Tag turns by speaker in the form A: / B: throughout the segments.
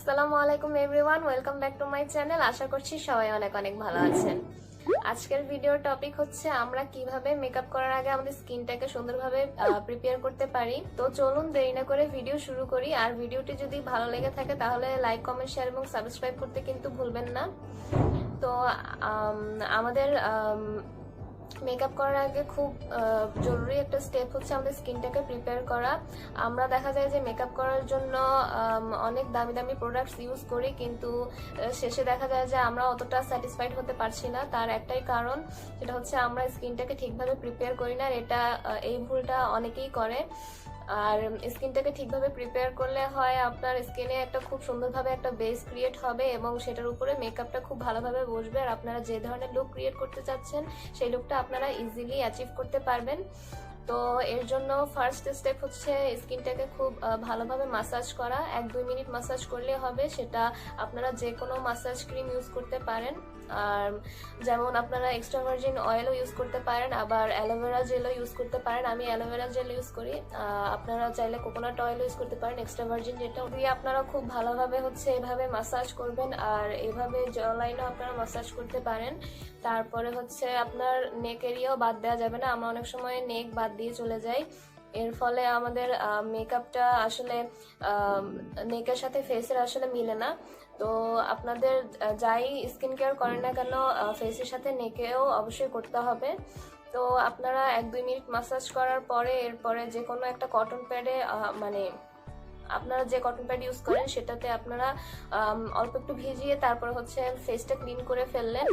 A: আসসালামুআলাইকুম everyone, welcome back to my channel. আশা করছি সবাই অনেক অনেক ভালো আছেন। আজকের ভিডিওর টপিক হচ্ছে আমরা কিভাবে মেকআপ করার আগে আমাদের স্কিনটাকে সুন্দরভাবে প্রিপেয়ার করতে পারি। তো চলুন দেরি না করে ভিডিও শুরু করি। আর ভিডিওটি যদি ভালো লেগে থাকে তাহলে লাইক, কমেন্ট, শেয়ার এবং সাবস্ক্রাইব করতে কিন্তু ভুলবেন না। তো আমাদের মেকআপ করার আগে খুব জরুরি একটা স্টেপ হচ্ছে আমাদের স্কিনটাকে প্রিপেয়ার করা। আমরা দেখা যায় যে মেকআপ করার জন্য অনেক দামি দামি প্রোডাক্টস ইউজ করি, কিন্তু শেষে দেখা যায় যে আমরা অতটা স্যাটিসফাইড হতে পারছি না। তার একটাই কারণ, সেটা হচ্ছে আমরা স্কিনটাকে ঠিকভাবে প্রিপেয়ার করি না। এই ভুলটা অনেকেই করে। আর স্কিনটাকে ঠিকভাবে প্রিপেয়ার করলে হয় আপনার স্কিনে একটা খুব সুন্দরভাবে একটা বেস ক্রিয়েট হবে এবং সেটার উপরে মেকআপটা খুব ভালোভাবে বসবে। আর আপনারা যে ধরনের লুক ক্রিয়েট করতে চাচ্ছেন সেই লুকটা আপনারা ইজিলি অ্যাচিভ করতে পারবেন। তো এর জন্য ফার্স্ট স্টেপ হচ্ছে স্কিনটাকে খুব ভালোভাবে মাসাজ করা। 1-2 মিনিট মাসাজ করলে হবে। সেটা আপনারা যে কোনো মাসাজ ক্রিম ইউজ করতে পারেন, আর যেমন আপনারা এক্সট্রা ভার্জিন অয়েলও ইউজ করতে পারেন, আবার অ্যালোভেরা জেলও ইউজ করতে পারেন। আমি অ্যালোভেরা জেল ইউজ করি, আপনারা চাইলে কোকোনাট অয়েলও ইউজ করতে পারেন, এক্সট্রা ভার্জিন যেটা দিয়ে আপনারা খুব ভালোভাবে হচ্ছে এভাবে মাসাজ করবেন। আর এভাবে জলাইনও আপনারা মাসাজ করতে পারেন। তারপরে হচ্ছে আপনার নেক এরিয়াও বাদ দেওয়া যাবে না। আমরা অনেক সময় নেক বাদ দিয়ে চলে যাই, এর ফলে আমাদের মেকআপটা আসলে নেকের সাথে ফেসের আসলে মিলে না। তো আপনাদের যাই স্কিন কেয়ার করেন না কেন ফেসের সাথে নেকেও অবশ্যই করতে হবে। তো আপনারা 1-2 মিনিট মাসাজ করার পরে এরপরে যে কোনো একটা কটন প্যাডে আপনারা যে কটন প্যাড ইউজ করেন সেটাতে আপনারা অল্প একটু ভিজিয়ে তারপরে হচ্ছে ফেসটা ক্লিন করে ফেললেন।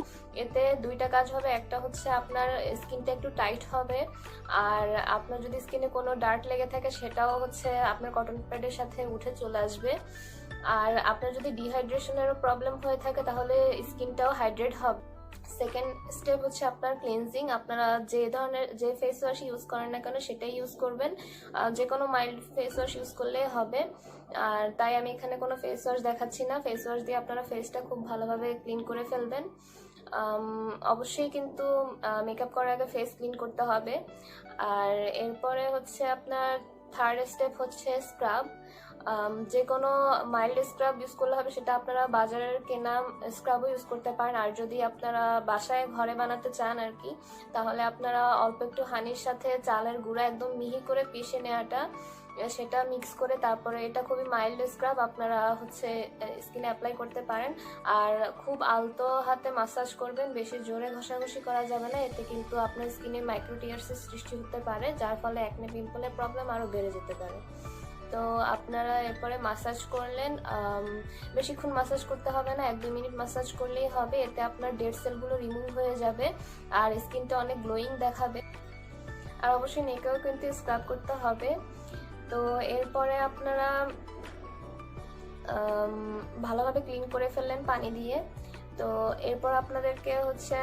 A: এতে দুইটা কাজ হবে। একটা হচ্ছে আপনার স্কিনটা একটু টাইট হবে, আর আপনার যদি স্কিনে কোনো ডার্ট লেগে থাকে সেটাও হচ্ছে আপনার কটন প্যাডের সাথে উঠে চলে আসবে। আর আপনার যদি ডিহাইড্রেশনেরও প্রবলেম হয়ে থাকে তাহলে স্কিনটাও হাইড্রেট হবে। সেকেন্ড স্টেপ হচ্ছে আপনার ক্লিনজিং। আপনারা যে ফেস ওয়াশ ইউজ করেন না কেন সেটাই ইউজ করবেন। যে কোনো মাইল্ড ফেস ওয়াশ ইউজ করলে হবে। আর তাই আমি এখানে কোনো ফেস ওয়াশ দেখাচ্ছি না। ফেস ওয়াশ দিয়ে আপনারা ফেসটা খুব ভালোভাবে ক্লিন করে ফেলবেন। অবশ্যই কিন্তু মেকআপ করার আগে ফেস ক্লিন করতে হবে। আর এরপরে হচ্ছে আপনার থার্ড স্টেপ হচ্ছে স্ক্রাব। যে কোনো মাইল্ড স্ক্রাব ইউজ করলে হবে, সেটা আপনারা বাজারের কেনা স্ক্রাবও ইউজ করতে পারেন। আর যদি আপনারা বাসায় ঘরে বানাতে চান আর কি, তাহলে আপনারা অল্প একটু হানির সাথে চালের গুঁড়া একদম মিহি করে পিষে নেওয়াটা, সেটা মিক্স করে তারপরে এটা খুবই মাইল্ড স্ক্রাব আপনারা হচ্ছে স্কিনে অ্যাপ্লাই করতে পারেন। আর খুব আলতো হাতে মাসাজ করবেন, বেশি জোরে ঘষাঘষি করা যাবে না। এতে কিন্তু আপনার স্কিনে মাইক্রোটিয়ার্সের সৃষ্টি হতে পারে, যার ফলে একনে পিম্পলের প্রবলেম আরও বেড়ে যেতে পারে। তো আপনারা এরপরে মাসাজ করলেন। বেশিক্ষণ মাসাজ করতে হবে না, 1-2 মিনিট মাসাজ করলেই হবে। এতে আপনার ডেড সেলগুলো রিমুভ হয়ে যাবে আর স্কিনটা অনেক গ্লোয়িং দেখাবে। আর অবশ্যই নেকেও কিন্তু স্ক্রাব করতে হবে। তো এরপরে আপনারা ভালোভাবে ক্লিন করে ফেললেন পানি দিয়ে। তো এরপর আপনাদেরকে হচ্ছে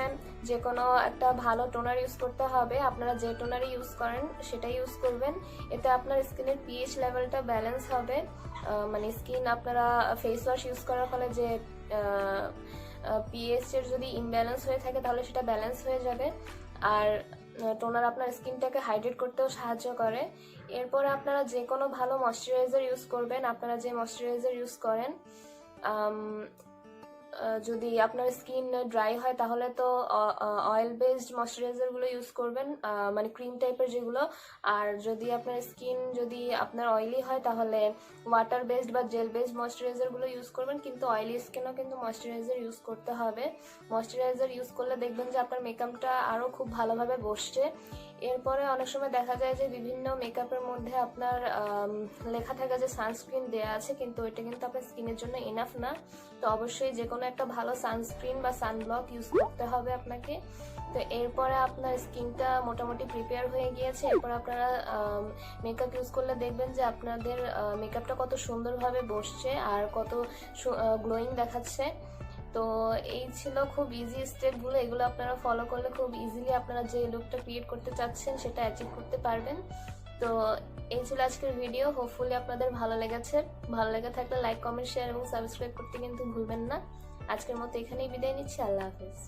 A: যে কোনো একটা ভালো টোনার ইউজ করতে হবে। আপনারা যে টোনারই ইউজ করেন সেটাই ইউজ করবেন। এতে আপনার স্কিনের পিএইচ লেভেলটা ব্যালেন্স হবে। মানে স্কিন আপনারা ফেস ওয়াশ ইউজ করার ফলে যে পিএইচ এর যদি ইমব্যালেন্স হয়ে থাকে তাহলে সেটা ব্যালেন্স হয়ে যাবে। আর টোনার আপনার স্কিনটাকে হাইড্রেট করতেও সাহায্য করে। এরপরে আপনারা যে কোনো ভালো ময়শ্চারাইজার ইউজ করবেন। আপনারা যে ময়শ্চারাইজার ইউজ করেন, যদি আপনার স্কিন ড্রাই হয় তাহলে তো অয়েল বেসড ময়শ্চারাইজারগুলো ইউজ করবেন, মানে ক্রিম টাইপের যেগুলো। আর যদি আপনার স্কিন আপনার অয়েলি হয় তাহলে ওয়াটার বেসড বা জেল বেসড ময়শ্চারাইজারগুলো ইউজ করবেন। কিন্তু অয়েলি স্কিনও কিন্তু ময়শ্চারাইজার ইউজ করতে হবে। ময়শ্চারাইজার ইউজ করলে দেখবেন যে আপনার মেকআপটা আরও খুব ভালোভাবে বসছে। এরপরে অনেক সময় দেখা যায় যে বিভিন্ন মেকআপের মধ্যে আপনার লেখা থাকে যে সানস্ক্রিন দেয়া আছে, কিন্তু এটা কিন্তু আপনার স্কিনের জন্য এনাফ না। তো অবশ্যই যে কোনো একটা ভালো সানস্ক্রিন বা সানব্লক ইউজ করতে হবে আপনাকে। তো এরপরে আপনার স্কিনটা মোটামুটি প্রিপেয়ার হয়ে গিয়েছে। এরপর আপনারা মেকআপ ইউজ করলে দেখবেন যে আপনাদের মেকআপটা কত সুন্দরভাবে বসছে আর কত গ্লোয়িং দেখাচ্ছে। তো এই ছিল খুব ইজি স্টেপগুলো। এগুলো আপনারা ফলো করলে খুব ইজিলি আপনারা যে লুকটা ক্রিয়েট করতে চাচ্ছেন সেটা অ্যাচিভ করতে পারবেন। তো এই ছিল আজকের ভিডিও। হোপফুলি আপনাদের ভালো লেগেছে। ভালো লেগে থাকলে লাইক, কমেন্ট, শেয়ার এবং সাবস্ক্রাইব করতে কিন্তু ভুলবেন না। আজকের মতো এখানেই বিদায় নিচ্ছি। আল্লাহ হাফেজ।